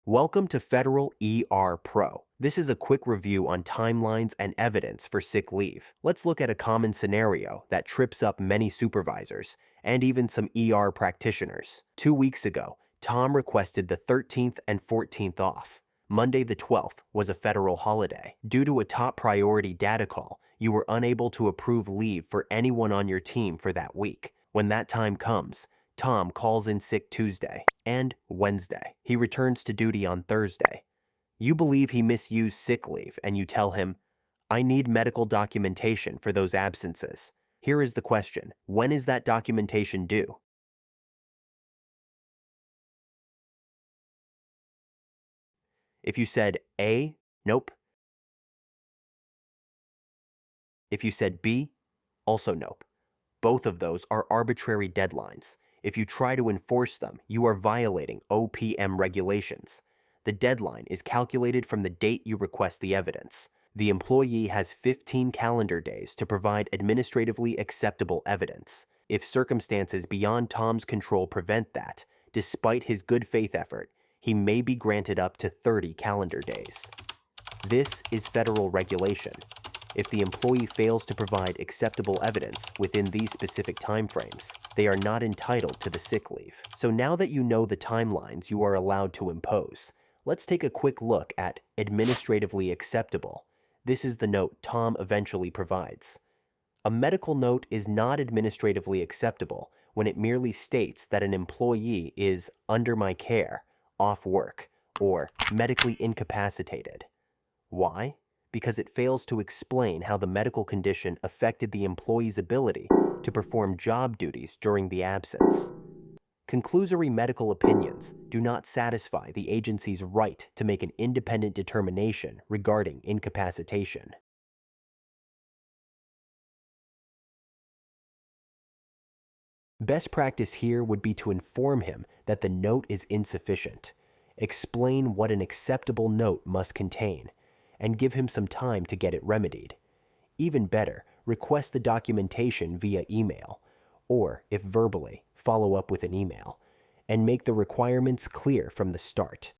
Welcome to Federal ER Pro. This is a quick review on timelines and evidence for sick leave. Let's look at a common scenario that trips up many supervisors and even some ER practitioners. 2 weeks ago, Tom requested the 13th and 14th off. Monday the 12th was a federal holiday. Due to a top priority data call, you were unable to approve leave for anyone on your team for that week. When that time comes, Tom calls in sick Tuesday and Wednesday. He returns to duty on Thursday. You believe he misused sick leave and you tell him, "I need medical documentation for those absences." Here is the question: when is that documentation due? If you said A, nope. If you said B, also nope. Both of those are arbitrary deadlines. If you try to enforce them, you are violating OPM regulations. The deadline is calculated from the date you request the evidence. The employee has 15 calendar days to provide administratively acceptable evidence. If circumstances beyond Tom's control prevent that, despite his good faith effort, he may be granted up to 30 calendar days. This is federal regulation. If the employee fails to provide acceptable evidence within these specific timeframes, they are not entitled to the sick leave. So now that you know the timelines you are allowed to impose, let's take a quick look at administratively acceptable. This is the note Tom eventually provides. A medical note is not administratively acceptable when it merely states that an employee is under my care, off work, or medically incapacitated. Why? Because it fails to explain how the medical condition affected the employee's ability to perform job duties during the absence. Conclusory medical opinions do not satisfy the agency's right to make an independent determination regarding incapacitation. Best practice here would be to inform him that the note is insufficient. Explain what an acceptable note must contain, and give him some time to get it remedied. Even better, request the documentation via email, or, if verbally, follow up with an email, and make the requirements clear from the start.